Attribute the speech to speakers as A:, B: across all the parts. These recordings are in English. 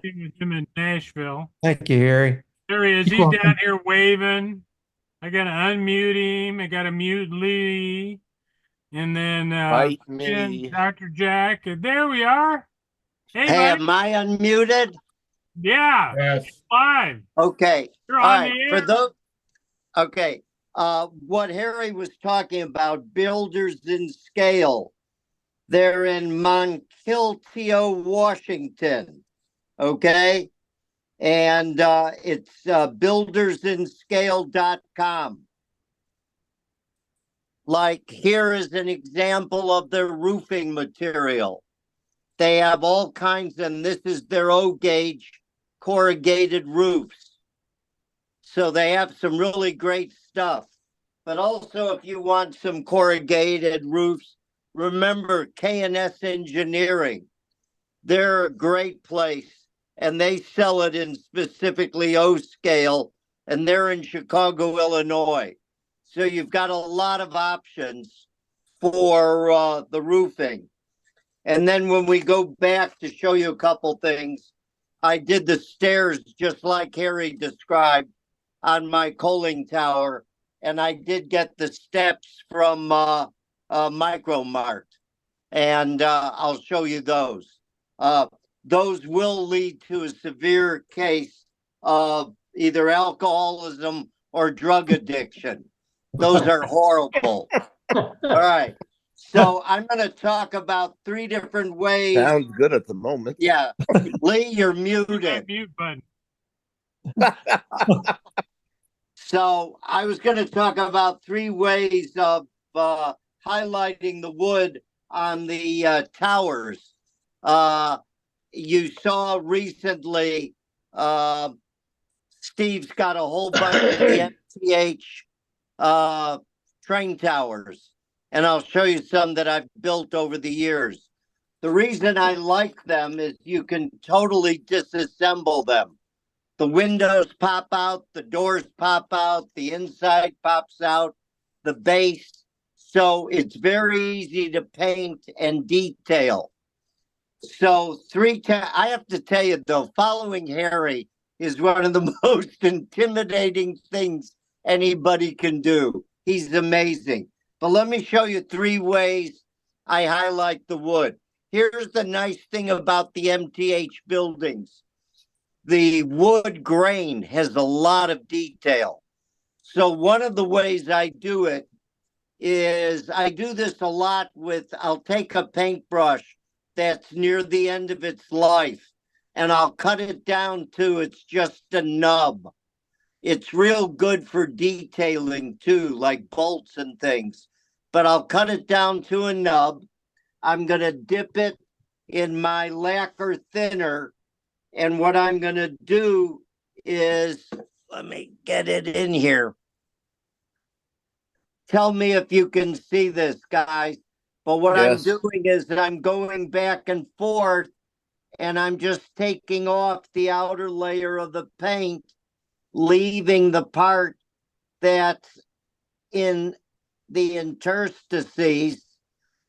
A: With him in Nashville.
B: Thank you, Harry.
A: There he is.
B: You're
A: He's down
B: welcome.
A: here waving. I got to unmute him. I got to mute Lee. And then
C: Bite
A: again,
C: me.
A: DrJack. And there we are. Hey,
D: Hey,
A: buddy.
D: am I unmuted?
A: Yeah,
B: Yes.
A: live.
D: Okay.
A: You're
D: All
A: on the
D: right. For
A: air.
D: those, okay. What Harry was talking about, builders in scale. They're in Monkilteo, Washington. Okay. And it's buildersinscale.com. Like, here is an example of their roofing material. They have all kinds, and this is their O gauge corrugated roofs. So they have some really great stuff. But also, if you want some corrugated roofs, remember K&S Engineering. They're a great place, and they sell it in specifically O scale, and they're in Chicago, Illinois. So you've got a lot of options for the roofing. And then when we go back to show you a couple things, I did the stairs just like Harry described on my coaling tower, and I did get the steps from Micro Mart, and I'll show you those. Those will lead to a severe case of either alcoholism or drug addiction. Those are horrible. All right. So I'm going to talk about three different ways.
C: Sounds good at the moment.
D: Yeah. Lee, you're
A: That
D: muted.
A: mute button.
D: So I was going to talk about three ways of highlighting the wood on the towers. You saw recently, Steve's got a whole bunch of the MTH train towers, and I'll show you some that I've built over the years. The reason I like them is you can totally disassemble them. The windows pop out, the doors pop out, the inside pops out, the base. So it's very easy to paint and detail. So I have to tell you though, following Harry is one of the most intimidating things anybody can do. He's amazing. But let me show you three ways I highlight the wood. Here's the nice thing about the MTH buildings. The wood grain has a lot of detail. So one of the ways I do it is I do this a lot with, I'll take a paintbrush that's near the end of its life and I'll cut it down to it's just a nub. It's real good for detailing too, like bolts and things. But I'll cut it down to a nub. I'm going to dip it in my lacquer thinner. And what I'm going to do is, let me get it in here. Tell me if you can see this, guys. But what
C: Yes.
D: I'm doing is I'm going back and forth and I'm just taking off the outer layer of the paint, leaving the part that's in the interstices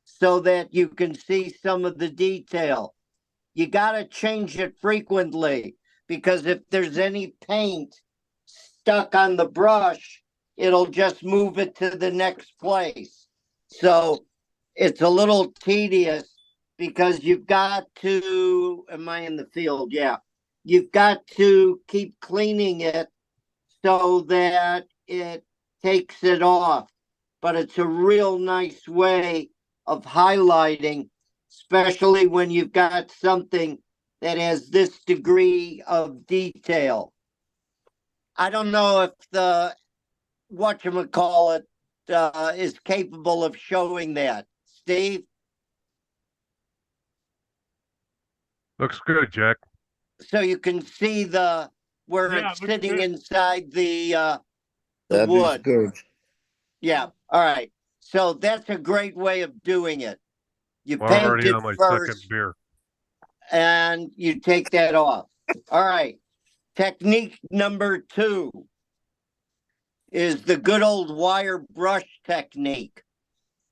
D: so that you can see some of the detail. You got to change it frequently because if there's any paint stuck on the brush, it'll just move it to the next place. So it's a little tedious because you've got to, am I in the field? Yeah. You've got to keep cleaning it so that it takes it off. But it's a real nice way of highlighting, especially when you've got something that has this degree of detail. I don't know if the whatchamacallit is capable of showing that. Steve?
E: Looks good, Jack.
D: So you can see where
A: Yeah,
D: it's
A: looks
D: sitting
A: good.
D: inside the
C: That is
D: wood.
C: good.
D: Yeah. All right. So that's a great way of doing it. You
E: I'm
D: paint
E: already
D: it
E: on my second
D: first
E: beer.
D: and you take that off. All right. Technique number 2 is the good old wire brush technique.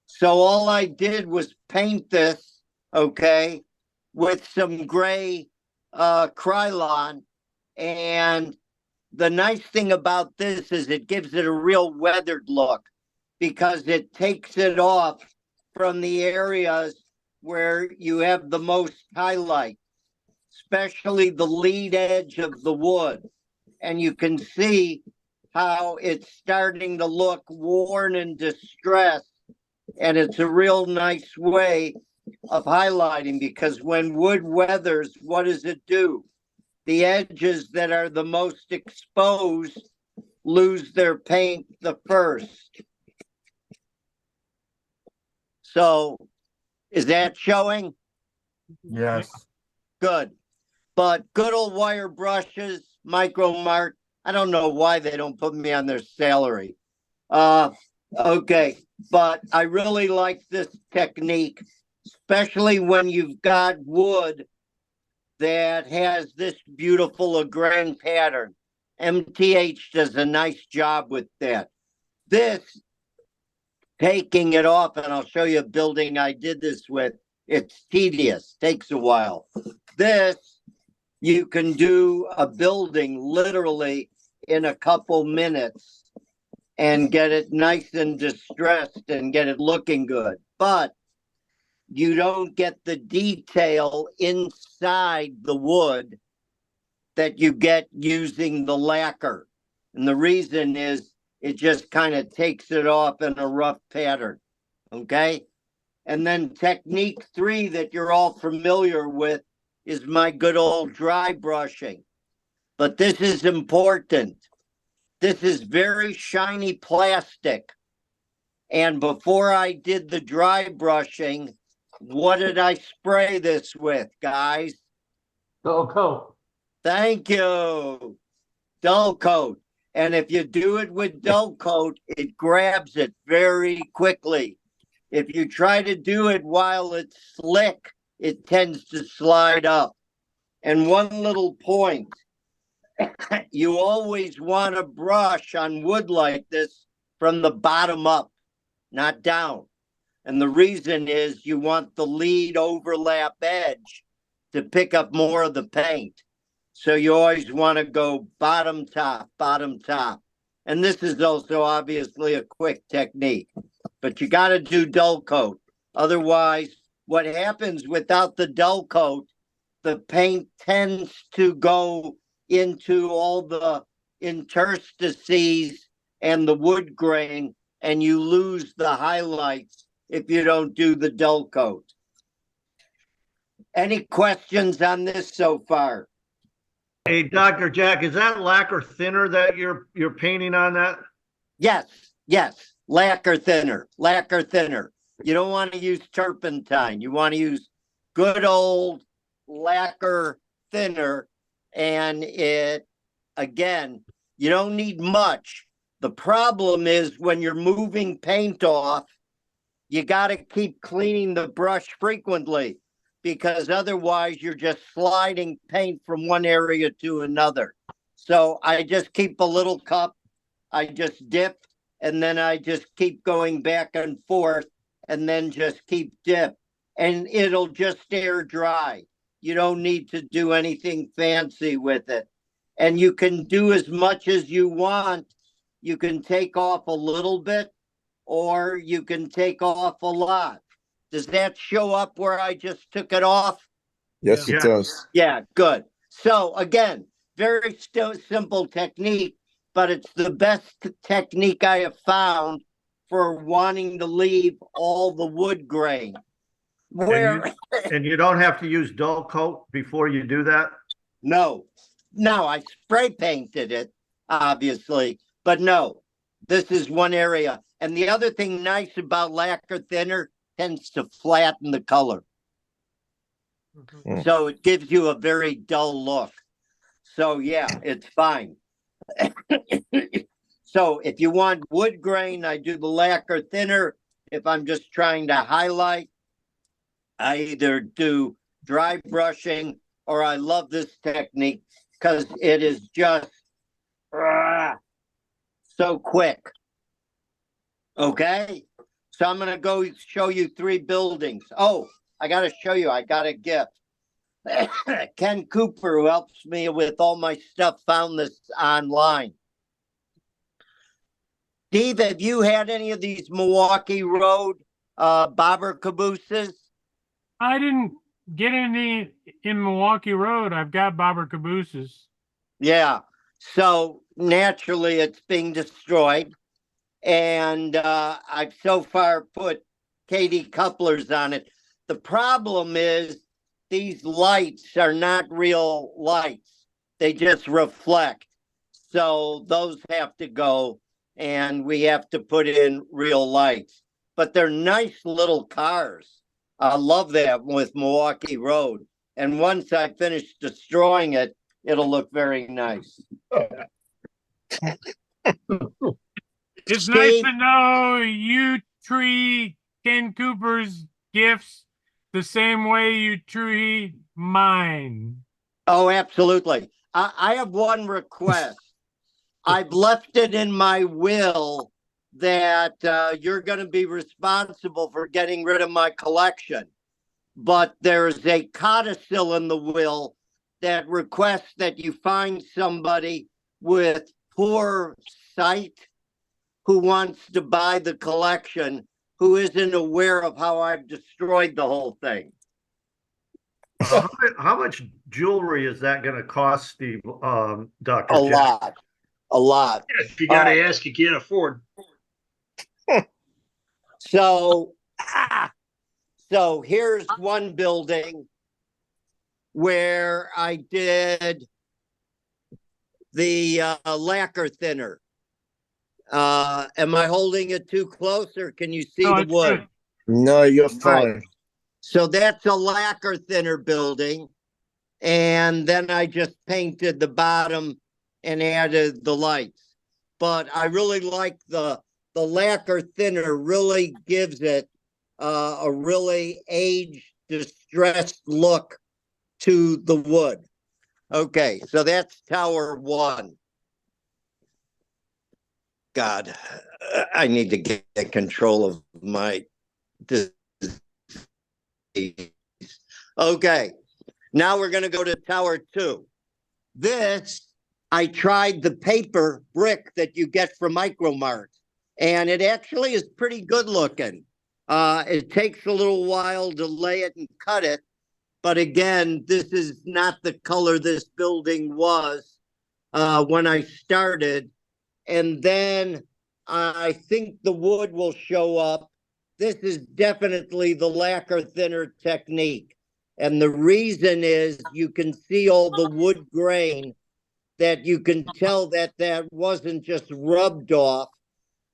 D: So all I did was paint this, okay, with some gray Krylon. And the nice thing about this is it gives it a real weathered look because it takes it off from the areas where you have the most highlight, especially the lead edge of the wood. And you can see how it's starting to look worn and distressed. And it's a real nice way of highlighting because when wood weathers, what does it do? The edges that are the most exposed lose their paint the first. So is that showing?
B: Yes.
D: Good. But good old wire brushes, Micro Mark. I don't know why they don't put me on their salary. Okay, but I really like this technique, especially when you've got wood that has this beautiful grain pattern. MTH does a nice job with that. This, taking it off, and I'll show you a building I did this with, it's tedious, takes a while. This, you can do a building literally in a couple minutes and get it nice and distressed and get it looking good. But you don't get the detail inside the wood that you get using the lacquer. And the reason is it just kind of takes it off in a rough pattern. Okay. And then technique 3 that you're all familiar with is my good old dry brushing. But this is important. This is very shiny plastic. And before I did the dry brushing, what did I spray this with, guys?
B: Dull coat.
D: Thank you. Dull coat. And if you do it with dull coat, it grabs it very quickly. If you try to do it while it's slick, it tends to slide up. And one little point, you always want to brush on wood like this from the bottom up, not down. And the reason is you want the lead overlap edge to pick up more of the paint. So you always want to go bottom top, bottom top. And this is also obviously a quick technique, but you got to do dull coat. Otherwise, what happens without the dull coat, the paint tends to go into all the interstices and the wood grain, and you lose the highlights if you don't do the dull coat. Any questions on this so far?
F: Hey, DrJack, is that lacquer thinner that you're painting on that?
D: Yes, yes. Lacquer thinner, lacquer thinner. You don't want to use turpentine. You want to use good old lacquer thinner. And it, again, you don't need much. The problem is when you're moving paint off, you got to keep cleaning the brush frequently because otherwise you're just sliding paint from one area to another. So I just keep a little cup. I just dip and then I just keep going back and forth and then just keep dip and it'll just air dry. You don't need to do anything fancy with it. And you can do as much as you want. You can take off a little bit or you can take off a lot. Does that show up where I just took it off?
C: Yes,
F: Yeah.
C: it does.
D: Yeah, good. So again, very simple technique, but it's the best technique I have found for wanting to leave all the wood grain.
F: And you don't have to use dull coat before you do that?
D: No, I spray painted it, obviously, but no, this is one area. And the other thing nice about lacquer thinner tends to flatten the color.
C: Mm.
D: So it gives you a very dull look. So yeah, it's fine. So if you want wood grain, I do the lacquer thinner. If I'm just trying to highlight, I either do dry brushing or I love this technique because it is just so quick. Okay, so I'm going to go show you 3 buildings. Oh, I got to show you, I got a gift. Ken Cooper, who helps me with all my stuff, found this online. Steve, have you had any of these Milwaukee Road bobber cabooses?
A: I didn't get any in Milwaukee Road. I've got bobber cabooses.
D: Yeah. So naturally it's being destroyed. And I've so far put Katie couplers on it. The problem is these lights are not real lights. They just reflect. So those have to go and we have to put in real lights. But they're nice little cars. I love that with Milwaukee Road. And once I finish destroying it, it'll look very nice.
A: It's nice
D: Steve?
A: to know you treat Ken Cooper's gifts the same way you treat mine.
D: Oh, absolutely. I have one request. I've left it in my will that you're going to be responsible for getting rid of my collection. But there's a codicil in the will that requests that you find somebody with poor sight who wants to buy the collection, who isn't aware of how I've destroyed the whole thing.
F: How much jewelry is that going to cost, Steve, Dr.
D: A
F: Jack?
D: lot. A lot.
C: If you got to ask, you can't afford.
D: So here's one building where I did the lacquer thinner. Am I holding it too close or can you see
A: No,
D: the
A: it's
D: wood?
A: good.
C: No, you're fine.
D: Right. So that's a lacquer thinner building. And then I just painted the bottom and added the lights. But I really like the lacquer thinner really gives it a really aged, distressed look to the wood. Okay, so that's Tower 1. God, I need to get control of my disease. Okay, now we're going to go to Tower 2. This, I tried the paper brick that you get from Micro Mart, and it actually is pretty good looking. It takes a little while to lay it and cut it, but again, this is not the color this building was when I started. And then I think the wood will show up. This is definitely the lacquer thinner technique. And the reason is you can see all the wood grain that you can tell that that wasn't just rubbed off,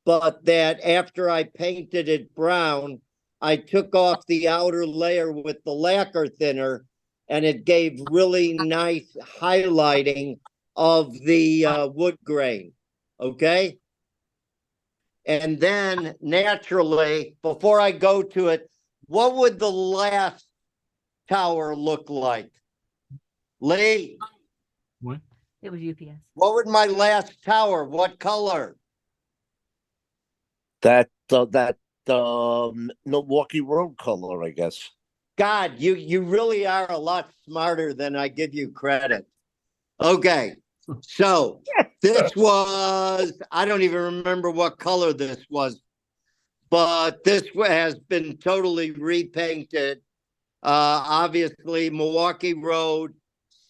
D: but that after I painted it brown, I took off the outer layer with the lacquer thinner and it gave really nice highlighting of the wood grain. Okay. And then naturally, before I go to it, what would the last tower look like? Lee,
A: What?
G: It was UPS.
D: what would my last tower? What color?
C: That Milwaukee Road color, I guess.
D: God, you really are a lot smarter than I give you credit. Okay. So this was, I don't even remember what color this was, but this has been totally repainted. Obviously, Milwaukee Road,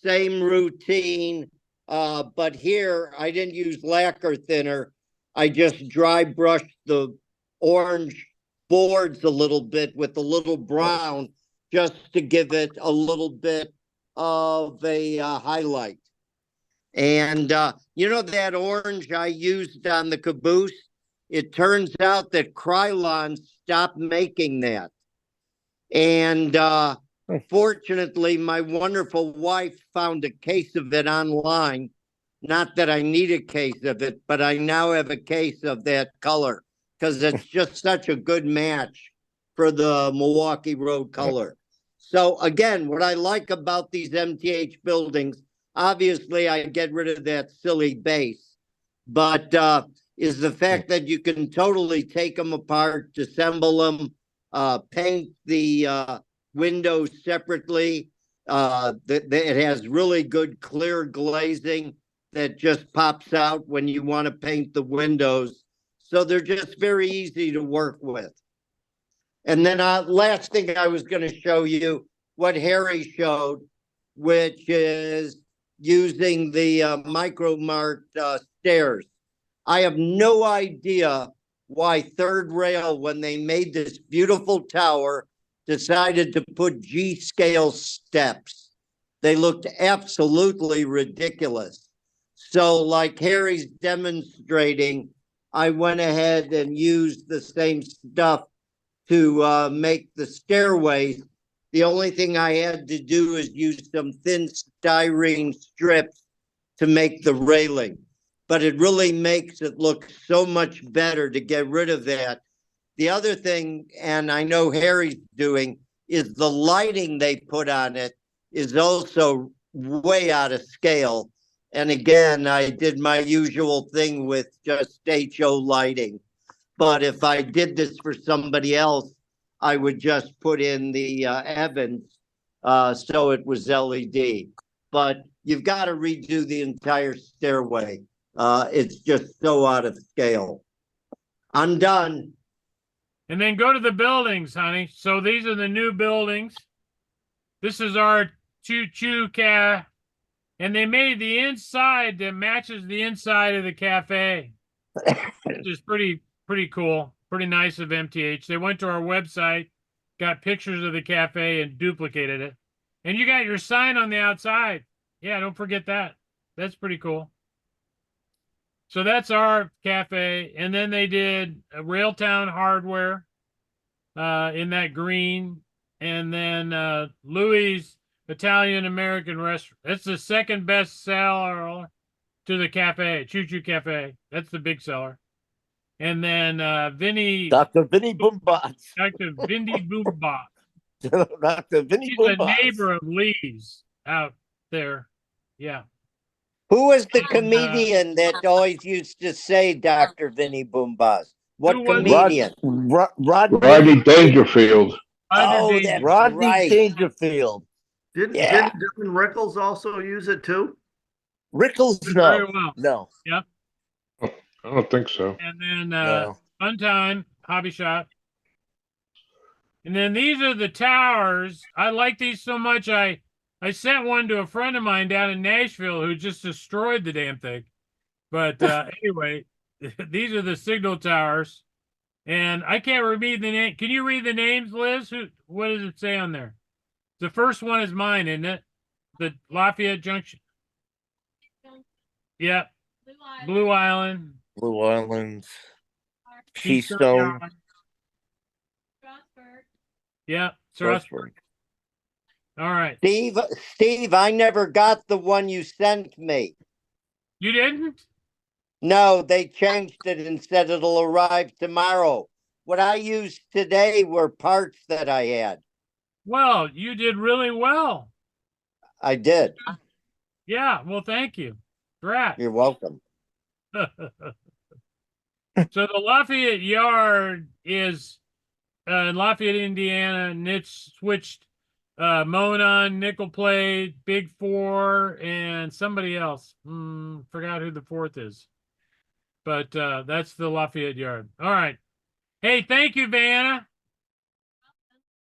D: same routine. But here I didn't use lacquer thinner. I just dry brushed the orange boards a little bit with a little brown just to give it a little bit of a highlight. And you know that orange I used on the caboose? It turns out that Krylon stopped making that. And fortunately, my wonderful wife found a case of it online. Not that I need a case of it, but I now have a case of that color because it's just such a good match for the Milwaukee Road color. So again, what I like about these MTH buildings, obviously I get rid of that silly base, but is the fact that you can totally take them apart, disassemble them, paint the windows separately. It has really good clear glazing that just pops out when you want to paint the windows. So they're just very easy to work with. And then last thing I was going to show you what Harry showed, which is using the Micro Mart stairs. I have no idea why Third Rail, when they made this beautiful tower, decided to put G-scale steps. They looked absolutely ridiculous. So like Harry's demonstrating, I went ahead and used the same stuff to make the stairways. The only thing I had to do is use some thin styrene strips to make the railing. But it really makes it look so much better to get rid of that. The other thing, and I know Harry's doing, is the lighting they put on it is also way out of scale. And again, I did my usual thing with just HO lighting. But if I did this for somebody else, I would just put in the Evans so it was LED. But you've got to redo the entire stairway. It's just so out of scale. I'm done.
A: And then go to the buildings, honey. So these are the new buildings. This is our choo-choo car. And they made the inside that matches the inside of the cafe. Which is pretty cool. Pretty nice of MTH. They went to our website, got pictures of the cafe and duplicated it. And you got your sign on the outside. Yeah, don't forget that. That's pretty cool. So that's our cafe. And then they did a Railtown Hardware in that green. And then Louis Italian American Restaurant. That's the second best seller to the cafe, Choo Choo Cafe. That's the big seller. And then Vinny.
C: Dr. Vinny Boombots.
A: Dr. Vinny Boombot.
C: Dr. Vinny
A: He's
C: Boombots.
A: a neighbor of Lee's out there. Yeah.
D: Who was the comedian that always used to say Dr. Vinny Boombas? What
A: Who was it?
D: comedian?
C: Rodney
B: Dangerfield.
D: Oh,
A: Rodney
D: that's
C: Rodney
D: right.
C: Dangerfield.
F: Didn't
D: Yeah.
F: Dylan Rickles also use it too?
C: Rickles,
A: Very
C: no.
A: well.
C: No.
A: Yep.
B: I don't think so.
A: And then
C: No.
A: Fun Time Hobby Shop. And then these are the towers. I like these so much. I sent one to a friend of mine down in Nashville who just destroyed the damn thing. But anyway, these are the signal towers. And I can't read the name. Can you read the names, Liz? What does it say on there? The first one is mine, isn't it? The Lafayette Junction. Yeah. Blue Island.
C: Blue Islands.
A: Keystone
C: Keystone.
A: Yard. Yeah.
C: Strasburg.
A: All right.
D: Steve, I never got the one you sent me.
A: You didn't?
D: No, they changed it and said it'll arrive tomorrow. What I used today were parts that I had.
A: Well, you did really well.
D: I did.
A: Yeah. Well, thank you. Drat.
D: You're welcome.
A: So the Lafayette Yard is in Lafayette, Indiana, and it's switched Monon, Nickel Plate, Big Four, and somebody else. Forgot who the fourth is. But that's the Lafayette Yard. All right. Hey, thank you, Vanna.